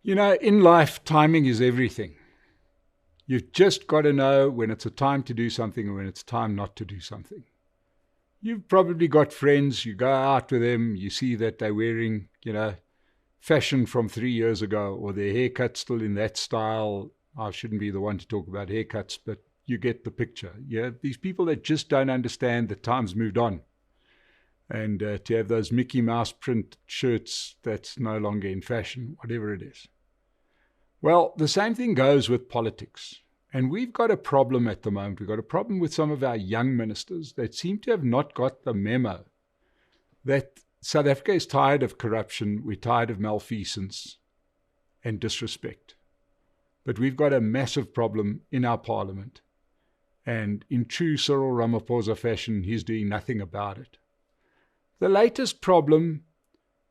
In life, timing is everything. You've just got to know when it's a time to do something and when it's time not to do something. You've probably got friends, you go out with them, you see that they're wearing, fashion from 3 years ago, or their haircut's still in that style. I shouldn't be the one to talk about haircuts, but you get the picture. These people that just don't understand that time's moved on. And to have those Mickey Mouse print shirts, that's no longer in fashion, whatever it is. Well, the same thing goes with politics. And we've got a problem at the moment. We've got a problem with some of our young ministers that seem to have not got the memo that South Africa is tired of corruption, we're tired of malfeasance and disrespect. But we've got a massive problem in our parliament. And in true Cyril Ramaphosa fashion, he's doing nothing about it. The latest problem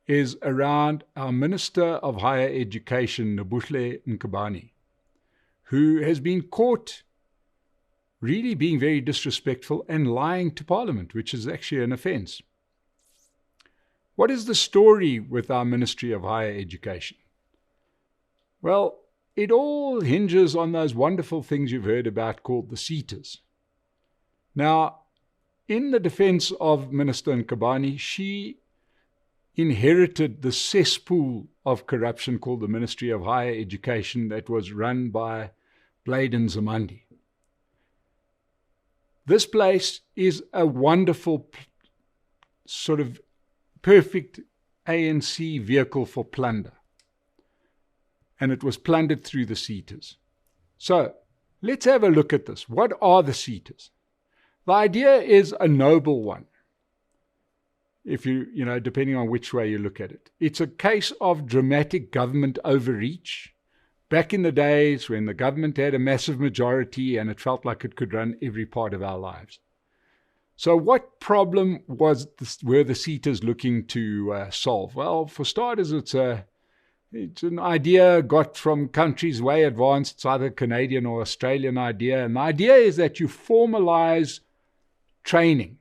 is around our Minister of Higher Education, Nobuhle Mqabane, who has been caught really being very disrespectful and lying to Parliament, which is actually an offence. What is the story with our Ministry of Higher Education? Well, it all hinges on those wonderful things you've heard about called the SETAs. Now, in the defense of Minister Mqabane, she inherited the cesspool of corruption called the Ministry of Higher Education that was run by Blade and Zamandi. This place is a wonderful, sort of perfect ANC vehicle for plunder. And it was plundered through the SETAs. So, let's have a look at this. What are the SETAs? The idea is a noble one. If depending on which way you look at it. It's a case of dramatic government overreach. Back in the days when the government had a massive majority and it felt like it could run every part of our lives. So what problem were the SETAs looking to solve? Well, for starters, it's an idea got from countries way advanced. It's either Canadian or Australian idea. And the idea is that you formalize training.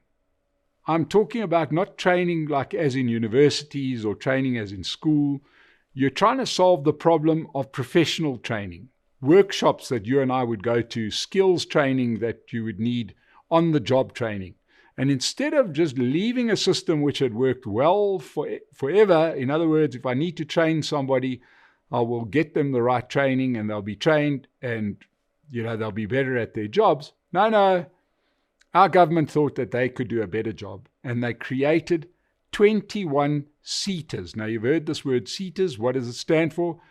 I'm talking about not training like as in universities or training as in school. You're trying to solve the problem of professional training, workshops that you and I would go to, skills training that you would need, on-the-job training. And instead of just leaving a system which had worked well forever, in other words, if I need to train somebody, I will get them the right training and they'll be trained and they'll be better at their jobs. No. Our government thought that they could do a better job, and they created 21 SETAs. Now, you've heard this word SETAs. What does it stand for?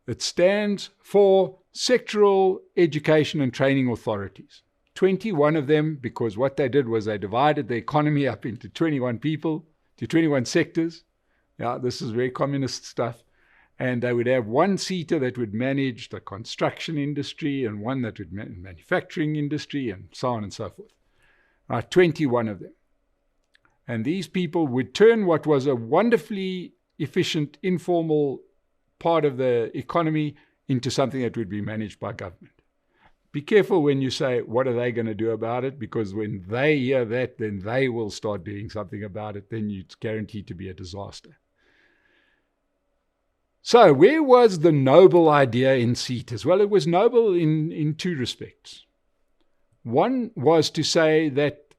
It stands for Sectoral Education and Training Authorities. 21 of them, because what they did was they divided the economy up into 21 people, to 21 sectors. Yeah, this is very communist stuff. And they would have one SETA that would manage the construction industry and one that would manage the manufacturing industry and so on and so forth. 21 of them. And these people would turn what was a wonderfully efficient, informal part of the economy into something that would be managed by government. Be careful when you say, what are they going to do about it? Because when they hear that, then they will start doing something about it. Then it's guaranteed to be a disaster. So where was the noble idea in SETAs? Well, it was noble in two respects. One was to say that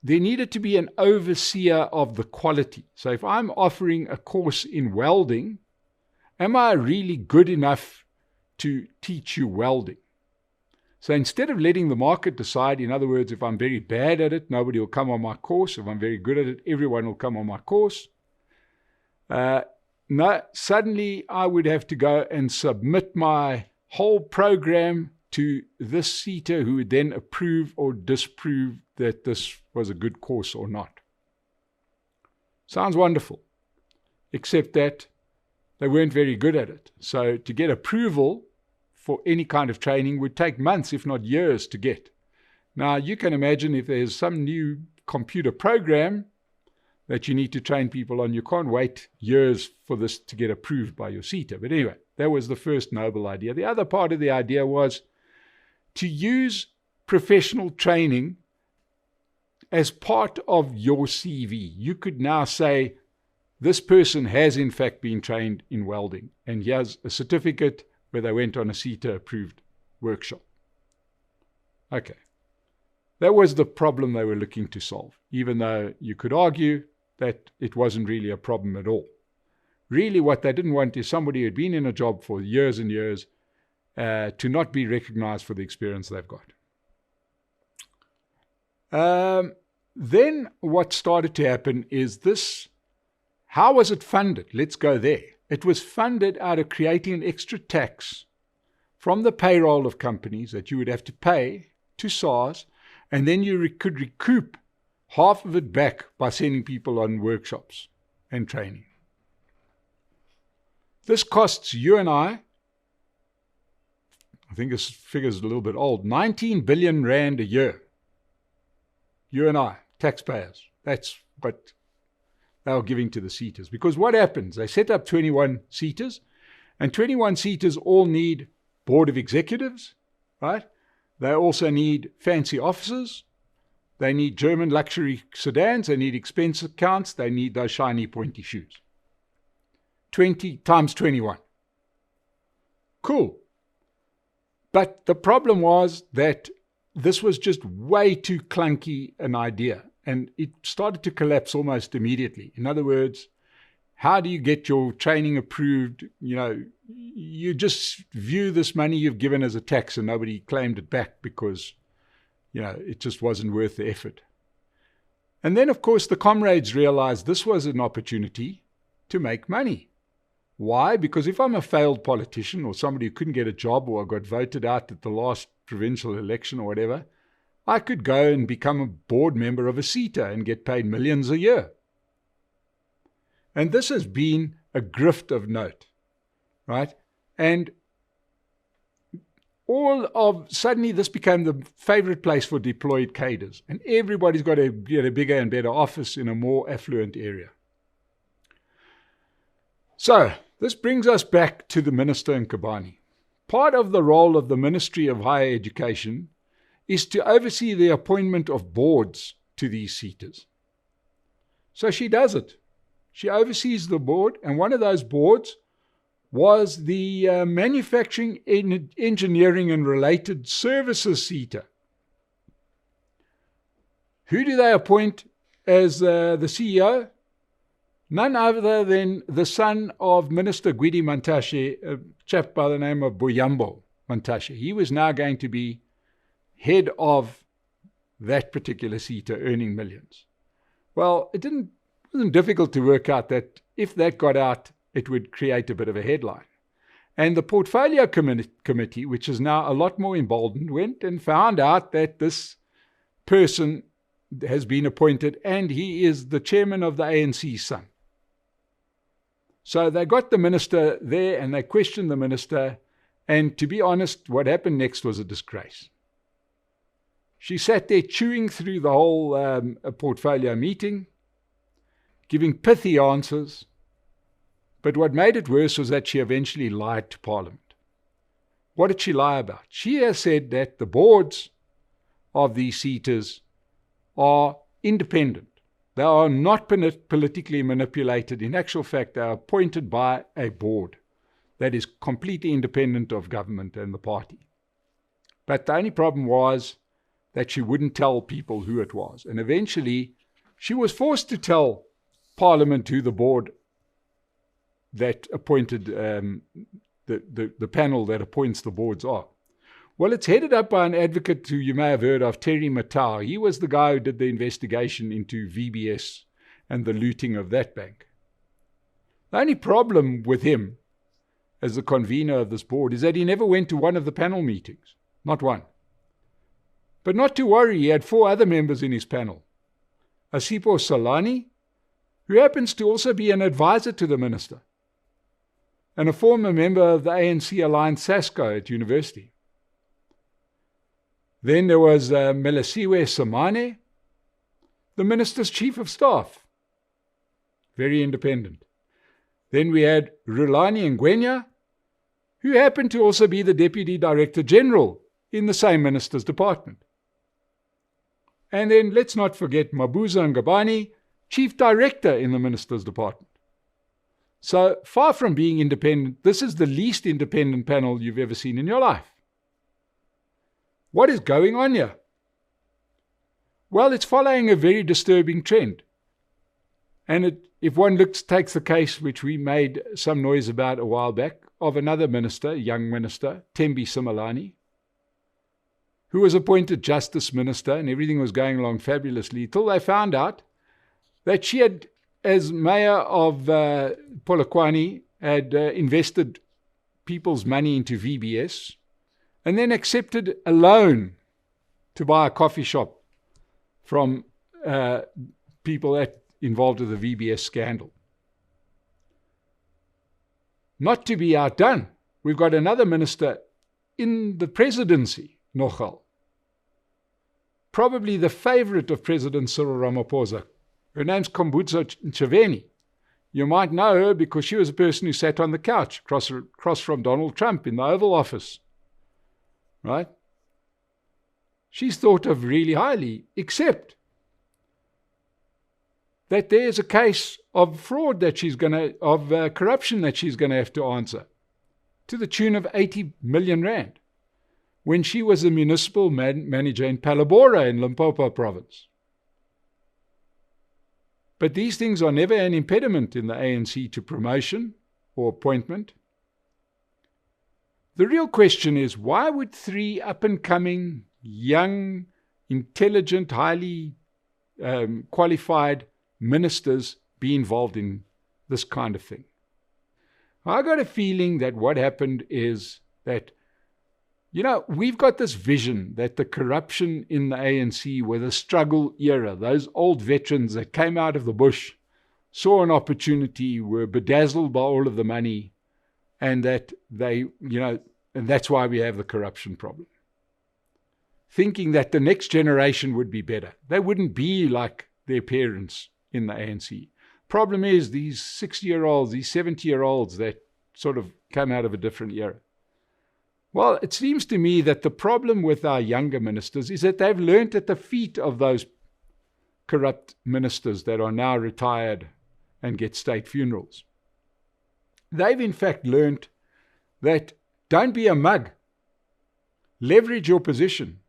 there needed to be an overseer of the quality. So if I'm offering a course in welding, am I really good enough to teach you welding? So instead of letting the market decide, in other words, if I'm very bad at it, nobody will come on my course. If I'm very good at it, everyone will come on my course. No, suddenly I would have to go and submit my whole program to this SETA, who would then approve or disprove that this was a good course or not. Sounds wonderful, except that they weren't very good at it. So to get approval for any kind of training would take months, if not years, to get. Now, you can imagine if there's some new computer program that you need to train people on, you can't wait years for this to get approved by your SETA. But anyway, that was the first noble idea. The other part of the idea was to use professional training as part of your CV. You could now say, this person has in fact been trained in welding, and he has a certificate where they went on a CETA-approved workshop. Okay. That was the problem they were looking to solve, even though you could argue that it wasn't really a problem at all. Really, what they didn't want is somebody who had been in a job for years and years to not be recognized for the experience they've got. Then what started to happen is this. How was it funded? Let's go there. It was funded out of creating an extra tax from the payroll of companies that you would have to pay to SARS, and then you could recoup half of it back by sending people on workshops and training. This costs you and I think this figure is a little bit old, 19 billion rand a year. You and I, taxpayers, that's what they were giving to the seaters. Because what happens? They set up 21 seaters, and 21 seaters all need board of executives, right? They also need fancy offices. They need German luxury sedans. They need expense accounts. They need those shiny pointy shoes. 20 times 21. Cool. But the problem was that this was just way too clunky an idea, and it started to collapse almost immediately. In other words, how do you get your training approved? You just view this money you've given as a tax, and nobody claimed it back because, it just wasn't worth the effort. And then, of course, the comrades realized this was an opportunity to make money. Why? Because if I'm a failed politician or somebody who couldn't get a job or got voted out at the last provincial election or whatever, I could go and become a board member of a CETA and get paid millions a year. And this has been a grift of note, right? And suddenly this became the favorite place for deployed cadres, and everybody's got to get a bigger and better office in a more affluent area. So this brings us back to the minister in Kibani. Part of the role of the Ministry of Higher Education is to oversee the appointment of boards to these seaters. So she does it. She oversees the board, and one of those boards was the Manufacturing, Engineering and Related Services CETA. Who do they appoint as the CEO? None other than the son of Minister Gwidi Mantashe, a chap by the name of Buyambo Mantashe. He was now going to be head of that particular CETA, earning millions. Well, it wasn't difficult to work out that if that got out, it would create a bit of a headline. And the Portfolio Committee, which is now a lot more emboldened, went and found out that this person has been appointed, and he is the chairman of the ANC's son. So they got the minister there and they questioned the minister, and to be honest, what happened next was a disgrace. She sat there chewing through the whole portfolio meeting, giving pithy answers, but what made it worse was that she eventually lied to Parliament. What did she lie about? She has said that the boards of these seaters are independent. They are not politically manipulated. In actual fact, they are appointed by a board that is completely independent of government and the party. But the only problem was that she wouldn't tell people who it was. And eventually, she was forced to tell Parliament who the board that appointed the panel that appoints the boards are. Well, it's headed up by an advocate who you may have heard of, Terry Matau. He was the guy who did the investigation into VBS and the looting of that bank. The only problem with him as the convener of this board is that he never went to one of the panel meetings. Not one. But not to worry, he had 4 other members in his panel. Asipo Salani, who happens to also be an advisor to the minister, and a former member of the ANC Alliance SASCO at university. Then there was Melasiwe Samane, the minister's chief of staff. Very independent. Then we had Rulani Ngwenya, who happened to also be the Deputy Director General in the same minister's department. And then let's not forget Mabuza Ngabani, Chief Director in the minister's department. So far from being independent, this is the least independent panel you've ever seen in your life. What is going on here? Well, it's following a very disturbing trend. And if one takes the case which we made some noise about a while back, of another minister, a young minister, Thembi Simelane, who was appointed justice minister, and everything was going along fabulously, till they found out that she had, as mayor of Polokwane, had invested people's money into VBS, and then accepted a loan to buy a coffee shop from people involved with the VBS scandal. Not to be outdone, we've got another minister in the presidency, nogal, probably the favorite of President Cyril Ramaphosa. Her name's Khumbudzo Ntshavheni. You might know her because she was a person who sat on the couch across from Donald Trump in the Oval Office. Right? She's thought of really highly, except that there's a case of fraud that corruption that she's going to have to answer, to the tune of 80 million rand, when she was a municipal manager in Palabora in Limpopo province. But these things are never an impediment in the ANC to promotion or appointment. The real question is, why would 3 up-and-coming, young, intelligent, highly qualified ministers be involved in this kind of thing? I got a feeling that what happened is that, we've got this vision that the corruption in the ANC were the struggle era. Those old veterans that came out of the bush, saw an opportunity, were bedazzled by all of the money, and that and that's why we have the corruption problem. Thinking that the next generation would be better. They wouldn't be like their parents in the ANC. Problem is these 60-year-olds, these 70-year-olds that sort of come out of a different era. Well, it seems to me that the problem with our younger ministers is that they've learnt at the feet of those corrupt ministers that are now retired and get state funerals. They've in fact learnt that don't be a mug. Leverage your position.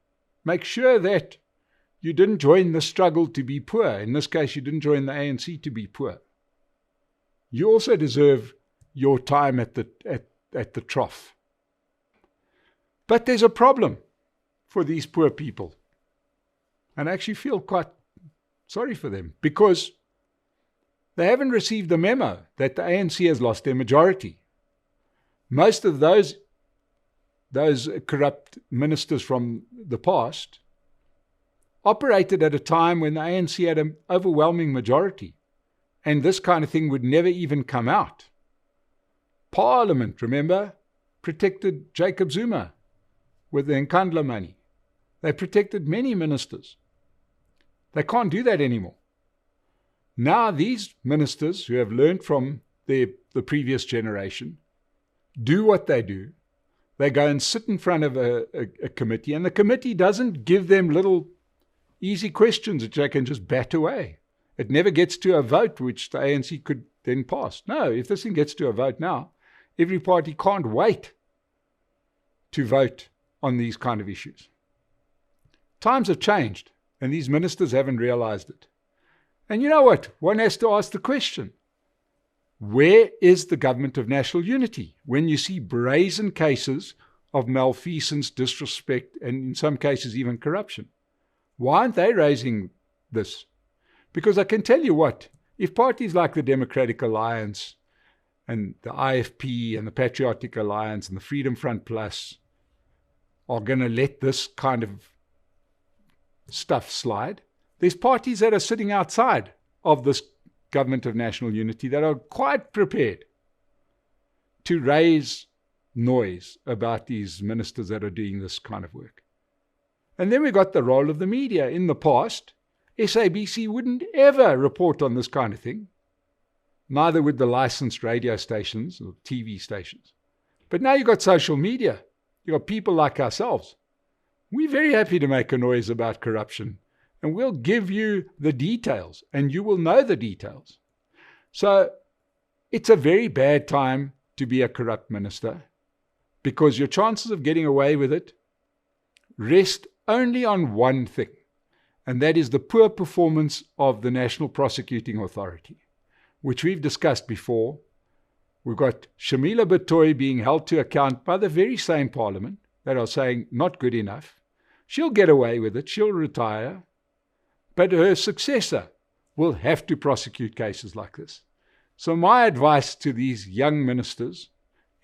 Make sure that you didn't join the struggle to be poor. In this case, you didn't join the ANC to be poor. You also deserve your time at the trough. But there's a problem for these poor people. And I actually feel quite sorry for them, because they haven't received the memo that the ANC has lost their majority. Most of those corrupt ministers from the past operated at a time when the ANC had an overwhelming majority, and this kind of thing would never even come out. Parliament, remember, protected Jacob Zuma with the Nkandla money. They protected many ministers. They can't do that anymore. Now these ministers who have learned from the previous generation do what they do. They go and sit in front of a committee, and the committee doesn't give them little easy questions which they can just bat away. It never gets to a vote which the ANC could then pass. No, if this thing gets to a vote now, every party can't wait to vote on these kind of issues. Times have changed, and these ministers haven't realized it. And you know what? One has to ask the question, where is the government of national unity when you see brazen cases of malfeasance, disrespect, and in some cases even corruption? Why aren't they raising this? Because I can tell you what, if parties like the Democratic Alliance and the IFP and the Patriotic Alliance and the Freedom Front Plus are going to let this kind of stuff slide, there's parties that are sitting outside of this government of national unity that are quite prepared to raise noise about these ministers that are doing this kind of work. And then we got the role of the media. In the past, SABC wouldn't ever report on this kind of thing. Neither would the licensed radio stations or TV stations. But now you've got social media. You've got people like ourselves. We're very happy to make a noise about corruption, and we'll give you the details, and you will know the details. So It's a very bad time to be a corrupt minister, because your chances of getting away with it rest only on one thing, and that is the poor performance of the National Prosecuting Authority, which we've discussed before. We've got Shamila Batoy being held to account by the very same parliament that are saying not good enough. She'll get away with it, she'll retire, but her successor will have to prosecute cases like this. So my advice to these young ministers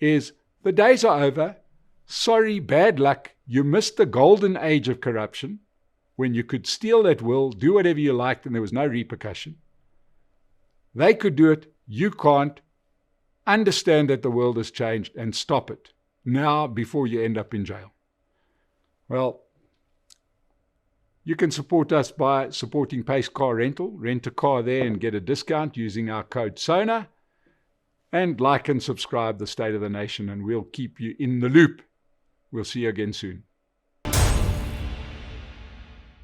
is, the days are over. Sorry, bad luck. You missed the golden age of corruption, when you could steal at will, do whatever you liked, and there was no repercussion. They could do it. You can't. Understand that the world has changed and stop it now before you end up in jail. Well, you can support us by supporting Pace Car Rental. Rent a car there and get a discount using our code SONA. And like and subscribe The State of the Nation, and we'll keep you in the loop. We'll see you again soon.